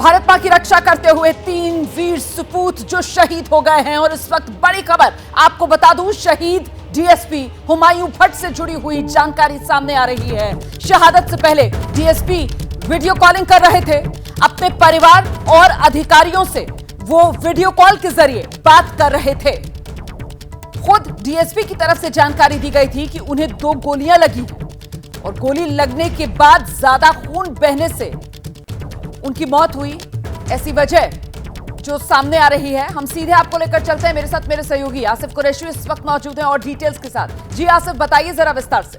भारत मां की रक्षा करते हुए 3 वीर सपूत जो शहीद हो गए हैं। और इस वक्त बड़ी खबर आपको बता दूं, शहीद डीएसपी हुमायूं भट्ट से जुड़ी हुई जानकारी सामने आ रही है। शहादत से पहले डीएसपी वीडियो कॉलिंग कर रहे थे अपने परिवार और अधिकारियों से। वो वीडियो कॉल के जरिए बात कर रहे थे। खुद डीएसपी की तरफ से जानकारी दी गई थी कि उन्हें 2 गोलियां लगी और गोली लगने के बाद ज्यादा खून बहने से उनकी मौत हुई। ऐसी वजह जो सामने आ रही है, हम सीधे आपको लेकर चलते हैं। मेरे साथ मेरे सहयोगी आसिफ कुरैशी इस वक्त मौजूद हैं और डिटेल्स के साथ। जी आसिफ, बताइए जरा विस्तार से।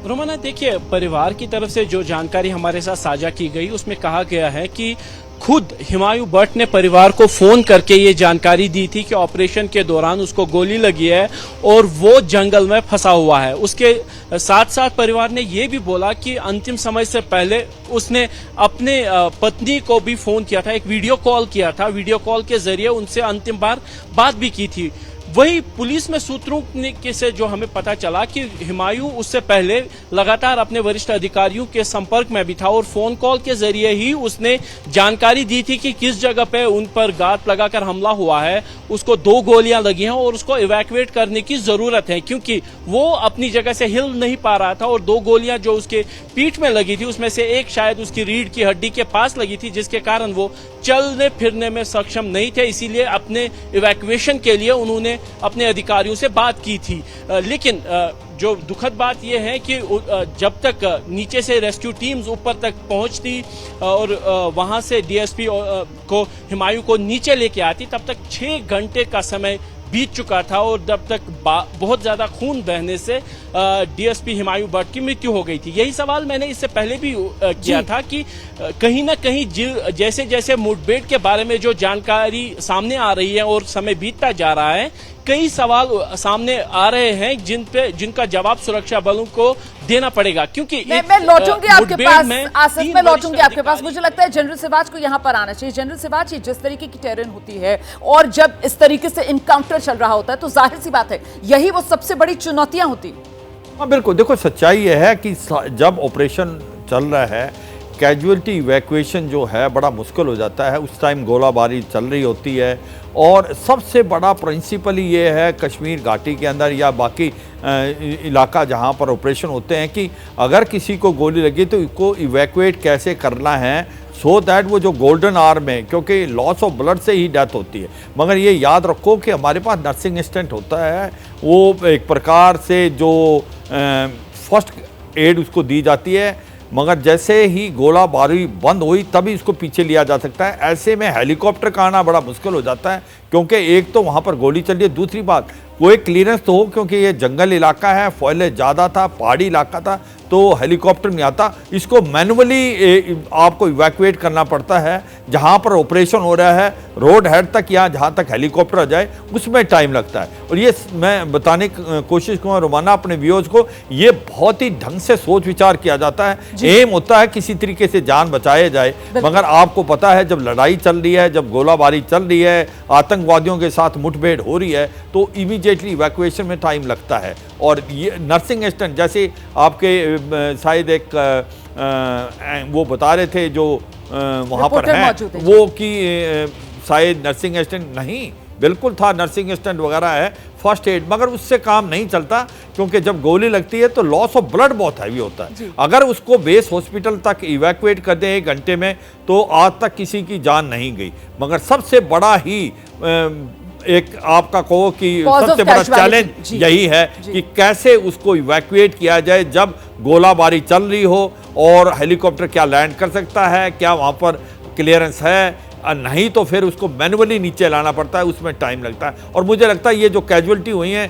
रोमाना, देखिए, परिवार की तरफ से जो जानकारी हमारे साथ साझा की गई उसमें कहा गया है कि खुद हुमायूं भट्ट ने परिवार को फोन करके ये जानकारी दी थी कि ऑपरेशन के दौरान उसको गोली लगी है और वो जंगल में फंसा हुआ है। उसके साथ साथ परिवार ने ये भी बोला कि अंतिम समय से पहले उसने अपने पत्नी को भी फोन किया था, एक वीडियो कॉल किया था। वीडियो कॉल के जरिए उनसे अंतिम बार बात भी की थी। वही पुलिस में सूत्रों से जो हमें पता चला कि हुमायूं उससे पहले लगातार अपने वरिष्ठ अधिकारियों के संपर्क में भी था और फोन कॉल के जरिए ही उसने जानकारी दी थी कि किस जगह पे उन पर घात लगाकर हमला हुआ है। उसको 2 गोलियां लगी हैं और उसको इवैक्यूएट करने की जरूरत है क्योंकि वो अपनी जगह से हिल नहीं पा रहा था। और 2 गोलियां जो उसके पीठ में लगी थी उसमें से एक शायद उसकी रीढ़ की हड्डी के पास लगी थी, जिसके कारण वो चलने फिरने में सक्षम नहीं थे। इसीलिए अपने इवैक्यूएशन के लिए उन्होंने अपने अधिकारियों से बात की थी। लेकिन जो दुखद बात यह है कि जब तक नीचे से रेस्क्यू टीम्स ऊपर तक पहुंचती और वहां से डीएसपी को हुमायूं को नीचे लेके आती, तब तक 6 घंटे का समय बीत चुका था और जब तक बहुत ज्यादा खून बहने से डीएसपी हुमायूं भट्ट की मृत्यु हो गई थी। यही सवाल मैंने इससे पहले भी किया था कि कहीं ना कहीं जैसे जैसे मुठभेड़ के बारे में जो जानकारी सामने आ रही है और समय बीतता जा रहा है, कई सवाल सामने आ रहे हैं जिनका जवाब सुरक्षा बलों को देना पड़ेगा। क्योंकि मैं लौटूंगी आपके पास आसिफ, मैं लौटूंगी आपके पास। मुझे लगता है जनरल सिवाच को यहां पर आना चाहिए। जनरल सिवाच, ये जिस तरीके की टेरेन होती है और जब इस तरीके से इनकाउंटर चल रहा होता है तो जाहिर सी बात है यही वो सबसे बड़ी चुनौतियां होती है। हाँ बिल्कुल, देखो सच्चाई यह है कि जब ऑपरेशन चल रहा है, कैजुअलिटी इवैक्यूएशन जो है बड़ा मुश्किल हो जाता है। उस टाइम गोलाबारी चल रही होती है और सबसे बड़ा प्रिंसिपल ये है कश्मीर घाटी के अंदर या बाकी इलाका जहाँ पर ऑपरेशन होते हैं कि अगर किसी को गोली लगी तो इसको इवैक्यूएट कैसे करना है, सो दैट वो जो गोल्डन आर्म है, क्योंकि लॉस ऑफ ब्लड से ही डेथ होती है। मगर ये याद रखो कि हमारे पास नर्सिंग असिस्टेंट होता है, वो एक प्रकार से जो फर्स्ट एड उसको दी जाती है, मगर जैसे ही गोलाबारी बंद हुई तभी इसको पीछे लिया जा सकता है। ऐसे में हेलीकॉप्टर का आना बड़ा मुश्किल हो जाता है क्योंकि एक तो वहाँ पर गोली चल रही है, दूसरी बात कोई क्लियरेंस तो हो क्योंकि ये जंगल इलाका है, फॉइलेज ज़्यादा था, पहाड़ी इलाका था, तो हेलीकॉप्टर नहीं आता। इसको मैनुअली आपको इवैक्यूएट करना पड़ता है। जहाँ पर ऑपरेशन हो रहा है रोड हेड तक या जहाँ तक हेलीकॉप्टर आ जाए उसमें टाइम लगता है। और ये मैं बताने की कोशिश करूँगा रोमाना अपने व्यूअर्स को, ये बहुत ही ढंग से सोच विचार किया जाता है। एम होता है किसी तरीके से जान बचाया जाए, मगर आपको पता है जब लड़ाई चल रही है, जब गोलाबारी चल रही है, आतंकवादियों के साथ मुठभेड़ हो रही है, तो इमीडिएटली इवैक्यूएशन में टाइम लगता है। और ये नर्सिंग असिस्टेंट जैसे आपके शायद एक वो बता रहे थे जो वहाँ पर है वो कि शायद नर्सिंग असिस्टेंट नहीं, बिल्कुल था, नर्सिंग असिस्टेंट वगैरह है, फर्स्ट एड, मगर उससे काम नहीं चलता क्योंकि जब गोली लगती है तो लॉस ऑफ ब्लड बहुत हैवी होता है। अगर उसको बेस हॉस्पिटल तक इवैक्यूएट कर दें 1 घंटे में तो आज तक किसी की जान नहीं गई। मगर सबसे बड़ा ही एक आपका कहो कि सबसे बड़ा चैलेंज यही है कि कैसे उसको इवैक्यूएट किया जाए जब गोलाबारी चल रही हो, और हेलीकॉप्टर क्या लैंड कर सकता है, क्या वहाँ पर क्लियरेंस है, नहीं तो फिर उसको मैनुअली नीचे लाना पड़ता है, उसमें टाइम लगता है। और मुझे लगता है ये जो कैजुअलिटी हुई है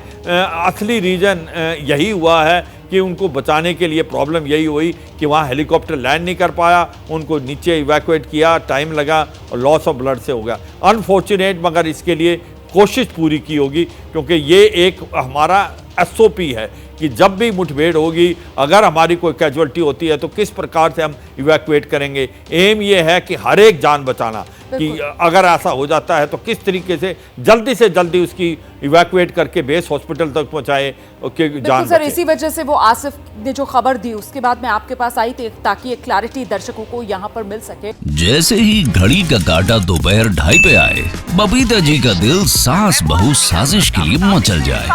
असली रीज़न यही हुआ है कि उनको बचाने के लिए प्रॉब्लम यही हुई कि वहाँ हेलीकॉप्टर लैंड नहीं कर पाया, उनको नीचे इवैक्यूएट किया, टाइम लगा और लॉस ऑफ ब्लड से हो गया। अनफॉर्चुनेट, मगर इसके लिए कोशिश पूरी की होगी क्योंकि ये एक हमारा एसओपी है कि जब भी मुठभेड़ होगी, अगर हमारी कोई कैजुअलिटी होती है तो किस प्रकार से हम इवैक्यूएट करेंगे। एम ये है कि हर एक जान बचाना, कि अगर ऐसा हो जाता है तो किस तरीके से जल्दी उसकी इवैक्यूएट करके बेस हॉस्पिटल तक पहुंचाए कि जान सर, बचे। इसी वजह से वो आसिफ ने जो खबर दी उसके बाद मैं आपके पास आई थी ताकि एक क्लैरिटी दर्शकों को यहाँ पर मिल सके। जैसे ही घड़ी का काटा दोपहर 2:30 पे आए, बबीता जी का दिल सास बहू साजिश के लिए मचल जाए।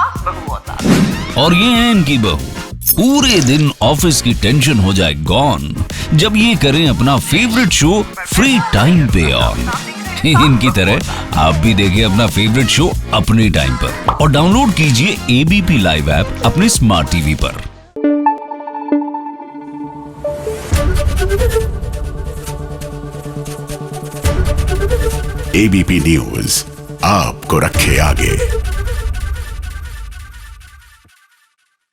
और ये है इनकी बहू, पूरे दिन ऑफिस की टेंशन हो जाए गॉन जब ये करें अपना फेवरेट शो फ्री टाइम पे ऑन। इनकी तरह आप भी देखिए अपना फेवरेट शो अपने टाइम पर और डाउनलोड कीजिए एबीपी लाइव ऐप अपने स्मार्ट टीवी पर। एबीपी न्यूज आपको रखे आगे।